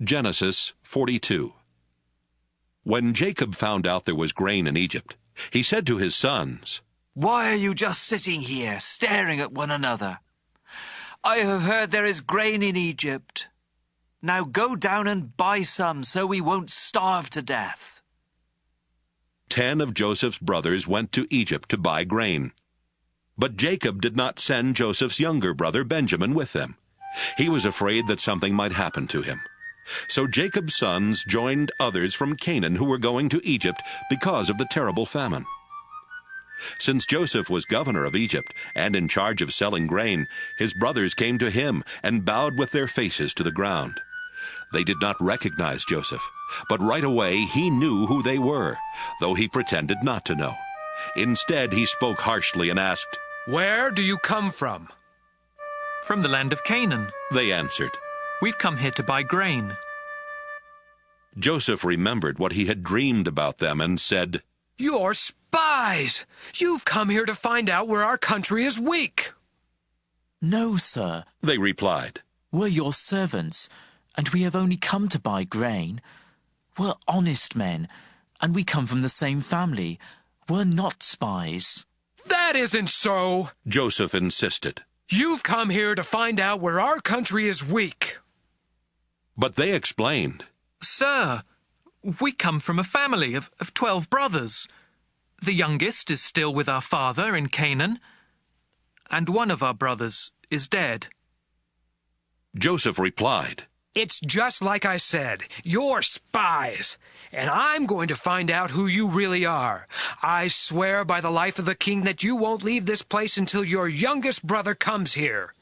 Genesis 42. When Jacob found out there was grain in Egypt, he said to his sons, "Why are you just sitting here, staring at one another? I have heard there is grain in Egypt. Now go down and buy some, so we won't starve to death." 10 of Joseph's brothers went to Egypt to buy grain. But Jacob did not send Joseph's younger brother Benjamin with them. He was afraid that something might happen to him. So Jacob's sons joined others from Canaan who were going to Egypt because of the terrible famine. Since Joseph was governor of Egypt and in charge of selling grain, his brothers came to him and bowed with their faces to the ground. They did not recognize Joseph, but right away he knew who they were, though he pretended not to know. Instead, he spoke harshly and asked, "Where do you come from?" "From the land of Canaan," they answered. "We've come here to buy grain." Joseph remembered what he had dreamed about them and said, "You're spies! You've come here to find out where our country is weak." "No, sir," they replied. "We're your servants, and we have only come to buy grain. We're honest men, and we come from the same family. We're not spies." "That isn't so," Joseph insisted. "You've come here to find out where our country is weak." But they explained, "Sir, we come from a family of 12 brothers. The youngest is still with our father in Canaan, and one of our brothers is dead." Joseph replied, "It's just like I said. You're spies, and I'm going to find out who you really are. I swear by the life of the king that you won't leave this place until your youngest brother comes here.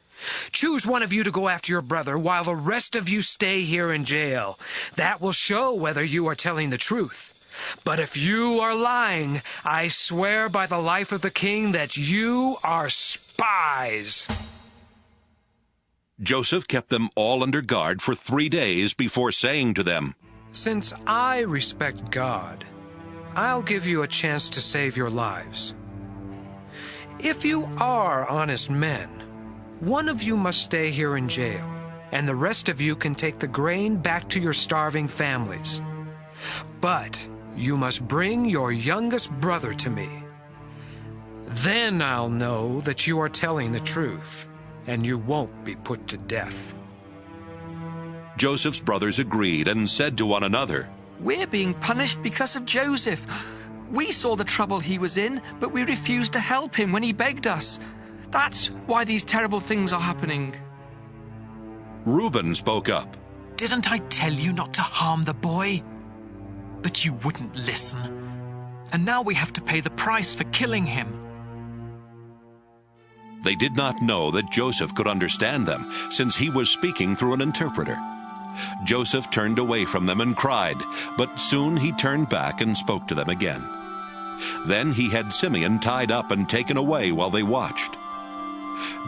Choose one of you to go after your brother while the rest of you stay here in jail. That will show whether you are telling the truth. But if you are lying, I swear by the life of the king that you are spies." Joseph kept them all under guard for 3 days before saying to them, "Since I respect God, I'll give you a chance to save your lives. If you are honest men, one of you must stay here in jail, and the rest of you can take the grain back to your starving families. But you must bring your youngest brother to me. Then I'll know that you are telling the truth, and you won't be put to death." Joseph's brothers agreed and said to one another, "We're being punished because of Joseph. We saw the trouble he was in, but we refused to help him when he begged us. That's why these terrible things are happening." Reuben spoke up. "Didn't I tell you not to harm the boy? But you wouldn't listen. And now we have to pay the price for killing him." They did not know that Joseph could understand them, since he was speaking through an interpreter. Joseph turned away from them and cried, but soon he turned back and spoke to them again. Then he had Simeon tied up and taken away while they watched.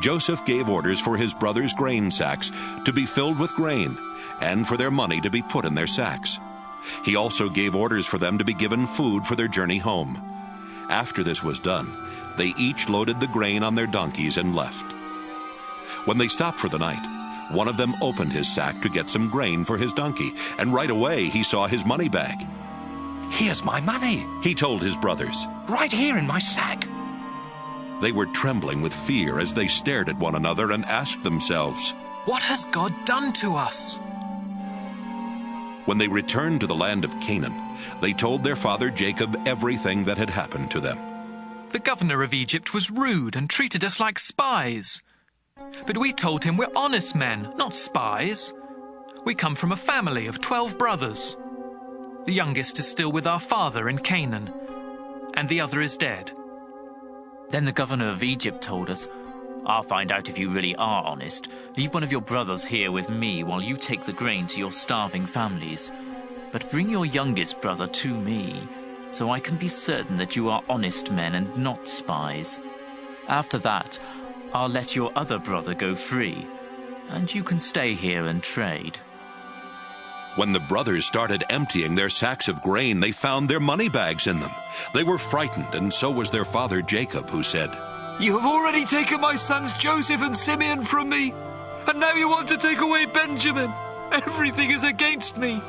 Joseph gave orders for his brothers' grain sacks to be filled with grain, and for their money to be put in their sacks. He also gave orders for them to be given food for their journey home. After this was done, they each loaded the grain on their donkeys and left. When they stopped for the night, one of them opened his sack to get some grain for his donkey, and right away he saw his money bag. "Here's my money," he told his brothers. "right here in my sack." They were trembling with fear as they stared at one another and asked themselves, "What has God done to us?" When they returned to the land of Canaan, they told their father Jacob everything that had happened to them. "The governor of Egypt was rude and treated us like spies. But we told him we're honest men, not spies. We come from a family of 12 brothers. The youngest is still with our father in Canaan, and the other is dead." Then the governor of Egypt told us, "I'll find out if you really are honest. Leave one of your brothers here with me while you take the grain to your starving families. But bring your youngest brother to me, so I can be certain that you are honest men and not spies. After that, I'll let your other brother go free, and you can stay here and trade." When the brothers started emptying their sacks of grain, they found their money bags in them. They were frightened, and so was their father Jacob, who said, "You have already taken my sons Joseph and Simeon from me, and now you want to take away Benjamin. Everything is against me.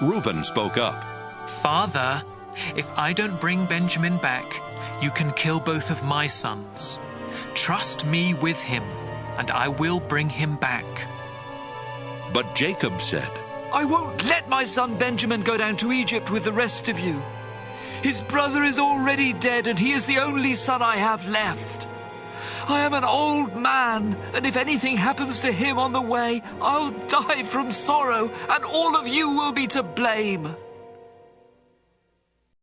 Reuben spoke up. Father, if I don't bring Benjamin back, you can kill both of my sons. Trust me with him, and I will bring him back. But Jacob said, I won't let my son Benjamin go down to Egypt with the rest of you. His brother is already dead, and he is the only son I have left. I am an old man, and if anything happens to him on the way, I'll die from sorrow, and all of you will be to blame.